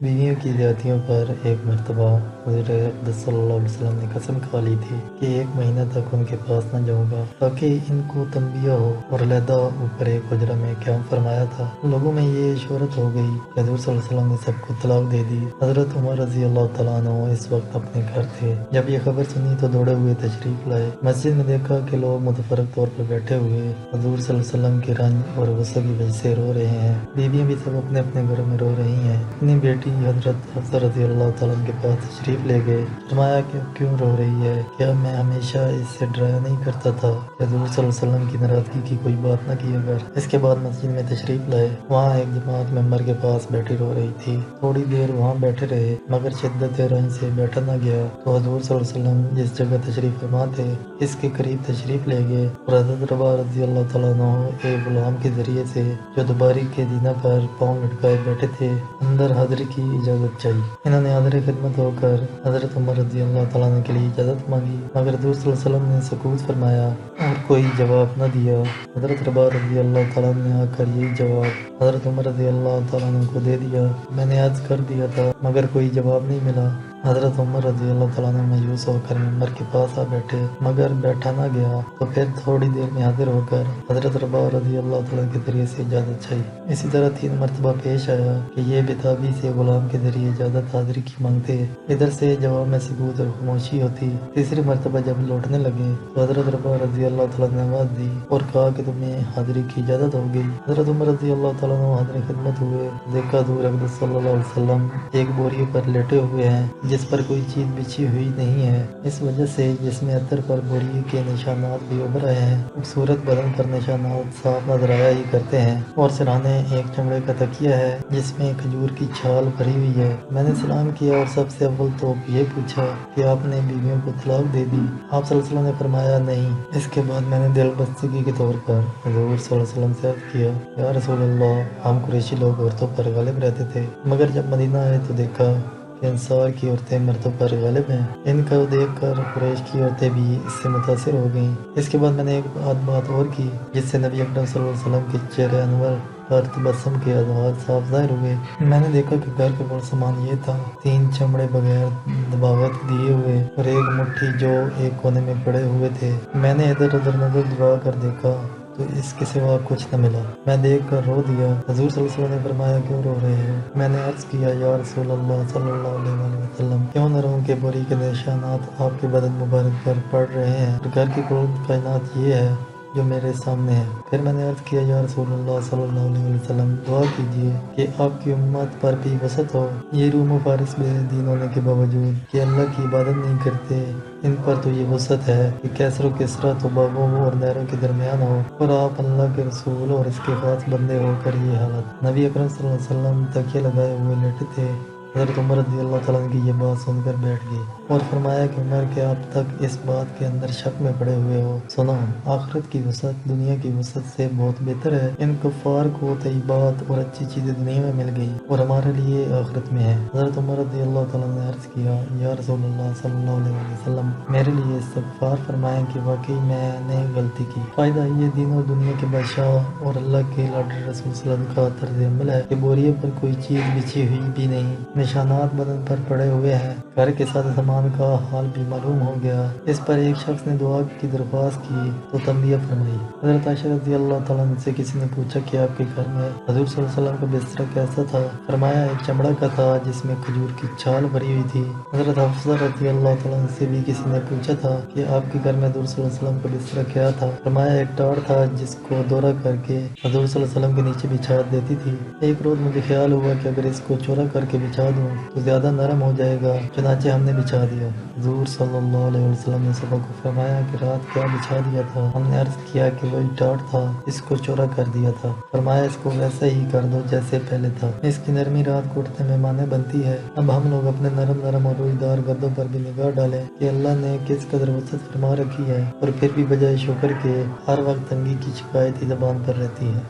बीवियों की ज़्यादतियों पर एक मर्तबा हुज़ूर अक़दस सल्लल्लाहु अलैहि वसल्लम ने कसम खा ली थी कि 1 महीना तक उनके पास न जाऊँगा ताकि इनको तंबिया हो, और अलहदा ऊपर एक हुजरा में क़याम फरमाया था। लोगों में ये शोहरत हो गई कि हुज़ूर सल्लल्लाहु अलैहि वसल्लम ने सबको तलाक दे दी। हज़रत उमर रज़ी अल्लाह तआला अन्हु इस वक्त अपने घर थे। जब ये खबर सुनी तो दौड़े हुए तशरीफ़ लाए। मस्जिद में देखा कि लोग मुतफ़र्रिक़ तौर पर बैठे हुए हुज़ूर सल्लल्लाहु अलैहि वसल्लम के रंज और गुस्से की वजह से रो रहे हैं। बीवियाँ भी सब अपने अपने घरों में रो रही हैं। अपनी बेटी हज़रत हफ्सा रज़ी अल्लाह तआला के पास तशरीफ़ ले गए। फरमाया कि क्यों रो रही है? क्या मैं हमेशा इससे डराया नहीं करता था कि हुज़ूर सल्लल्लाहु अलैहि वसल्लम की नाराज़गी की कोई बात न किया कर। इसके बाद मस्जिद में तशरीफ़ लाए। वहाँ एक जमात मेंबर के पास बैठी रो रही थी। थोड़ी देर वहाँ बैठे रहे, मगर शिद्दत रंज से बैठा न गया तो हुज़ूर सल्लल्लाहु अलैहि वसल्लम जिस जगह तशरीफ़ फरमा थे इसके करीब तशरीफ़ ले गए और हज़रत रबा रज़ी अल्लाह तआला अन्हु एक गुलाम के ज़रिए से जो दुबारी के जीना पर पाँव लटकाए बैठे थे, अंदर हाज़िरी की इजाज़त चाहिए। इन्होंने हाज़िर खिदमत होकर हज़रत उमर रज़ी अल्लाह तआला अन्हु के लिए इजाज़त मांगी, मगर हुज़ूर सल्लल्लाहु अलैहि वसल्लम ने सुकूत फरमाया और कोई जवाब न दिया। हज़रत रबा रज़ी अल्लाह तआला ने आकर यही जवाब हज़रत उमर रज़ी अल्लाह तआला अन्हु को दे दिया। मैंने अर्ज़ कर दिया था मगर कोई जवाब नहीं मिला। हज़रत उमर रज़ी अल्लाह तआला अन्हु मायूस होकर मिंबर के पास आ बैठे, मगर बैठा न गया तो फिर थोड़ी देर में हाजिर होकर हज़रत रबा रज़ी अल्लाह तआला के ज़रिए से इजाज़त चाहिए। इसी तरह 3 मरतबा पेश आया कि ये बेताबी से गुलाम के ज़रिए इजाज़त हाज़िरी की मांगते। इधर से जवाब में सुकूत और खामोशी होती। तीसरी मरतबा जब लौटने लगे तो हज़रत रबा रज़ी अल्लाह तआला ने आवाज़ दी और कहा कि तुम्हें हाज़िरी की इजाज़त हो गई। हज़रत उमर रज़ी अल्लाह तआला अन्हु हाज़िर खिदमत हुए। देखा हुज़ूर अक़दस सल्लल्लाहु अलैहि वसल्लम एक बोरी पर लेटे हुए हैं जिस पर कोई चीज़ बिछी हुई नहीं है, इस वजह से जिसमें अतर पर बोरी के निशानात भी उभर आए हैं। खूबसूरत बदन पर निशानात साफ नजर आया ही करते हैं और सिरहाने एक चमड़े का तकिया है जिसमें खजूर की छाल भरी हुई है। मैंने सलाम किया और सबसे अव्वल तो ये पूछा कि आपने बीवियों को तलाक दे दी? आप सल्लल्लाहु अलैहि वसल्लम ने फरमाया नहीं। इसके बाद मैंने दिल बस्तगी के तौर पर हुज़ूर सल्लल्लाहु अलैहि वसल्लम से अर्ज़ किया, या रसूल अल्लाह, हम कुरैशी लोग औरतों पर गालिब रहते थे, मगर जब मदीना आए तो देखा कि अंसार की औरतें मर्दों पर गालिब हैं। इनका देखकर कुरैश की औरतें भी इससे मुतासिर हो गईं। इसके बाद मैंने एक बात और की जिससे नबी अकरम सल्लल्लाहु अलैहि वसल्लम के चेहरे अनवर पर तबस्सुम के आज़ार साफ ज़ाहिर हुए। मैंने देखा कि घर का कुल सामान ये था: 3 चमड़े बगैर दबावत दिए हुए और एक मुट्ठी जो एक कोने में पड़े हुए थे। मैंने इधर उधर नजर दौड़ा कर देखा तो इसके सिवा कुछ न मिला। मैं देख कर रो दिया। हुज़ूर सल्लल्लाहु अलैहि वसल्लम ने फरमाया, क्यों रो रहे हो? मैंने अर्ज़ किया, या रसूल अल्लाह सल्लल्लाहु अलैहि वसल्लम, क्यों न रहूं कि बोरी के निशानात आपके बदन मुबारक पर पड़ रहे हैं और घर की कुल कायनात ये है जो मेरे सामने है। फिर मैंने अर्ज़ किया, या रसूल अल्लाह सल्लल्लाहु अलैहि वसल्लम, दुआ कीजिए कि आपकी उम्मत पर भी वसत हो। ये रूम व फारिस बेदीन होने के बावजूद कि अल्लाह की इबादत नहीं करते, इन पर तो ये वसत है कि कैसर किसरा तो बागों और नहरों के दरमियान हो और आप अल्लाह के रसूल और इसके खास बंदे होकर ये हालत। नबी अकरम सल्लल्लाहु अलैहि वसल्लम तकिया लगाए हुए लेटे थे। हज़रत उमर रज़ी अल्लाह तआला की ये बात सुनकर बैठ गए और फरमाया कि उमर, के आप तक इस बात के अंदर शक में पड़े हुए हो? सुनो, आखिरत की वसत दुनिया की वसत से बहुत बेहतर है। इन कुफ़ार को तय्यबात और अच्छी चीज़ें दुनिया में मिल गई और हमारे लिए आखिरत में है। हज़रत उमर रज़ी अल्लाह तआला ने अर्ज़ किया, या रसूल अल्लाह सल्लल्लाहु अलैहि वसल्लम, मेरे लिए इस्तग़फ़ार फरमाएं कि वाकई मैंने गलती की। फ़ायदा ये दीन और दुनिया के बादशाह और अल्लाह के लाडले रसूल सल्लल्लाहु अलैहि वसल्लम का तर्ज़ अमल है कि बोरियों पर कोई चीज़ बिछी हुई भी नहीं, निशानात बदन पर पड़े हुए हैं। घर के साथ सामान का हाल भी मालूम हो गया। इस पर एक शख्स ने दुआ की दरख्वास्त की तो तंबिया फरमाई। हज़रत आयशा रज़ी अल्लाह तआला अन्हा से किसी ने पूछा कि आपके घर में हुज़ूर सल्लल्लाहु अलैहि वसल्लम का बिस्तरा कैसा था? फरमाया, एक चमड़ा का था जिसमें खजूर की छाल भरी हुई थी। हज़रत हफ्सा रज़ी अल्लाह तआला अन्हा से भी किसी ने पूछा था कि आपके घर में हुज़ूर सल्लल्लाहु अलैहि वसल्लम का बिस्तरा क्या था? फरमाया, एक टाट था जिसको दौरा करके हुज़ूर सल्लल्लाहु अलैहि वसल्लम के नीचे बिछा देती थी। एक रोज़ मुझे ख्याल हुआ कि अगर इसको चौड़ा करके बिछा दूं तो ज़्यादा नरम हो जाएगा, चुनाचे हमने बिछा दिया। हुज़ूर सल्लल्लाहु अलैहि वसल्लम ने सबा को फरमाया कि रात क्या बिछा दिया था? हमने अर्ज़ किया कि वही टाट था, इसको चौड़ा कर दिया था। फरमाया, इसको वैसे ही कर दो जैसे पहले था। इसकी नरमी रात को उठने में माने बनती है। अब हम लोग अपने नरम नरम और रोईदार गद्दों पर भी निगाह डालें कि अल्लाह ने किस कदर वसत फरमा रखी है, और फिर भी बजाय शुक्र के हर वक्त तंगी की शिकायत ही ज़बान पर रहती है।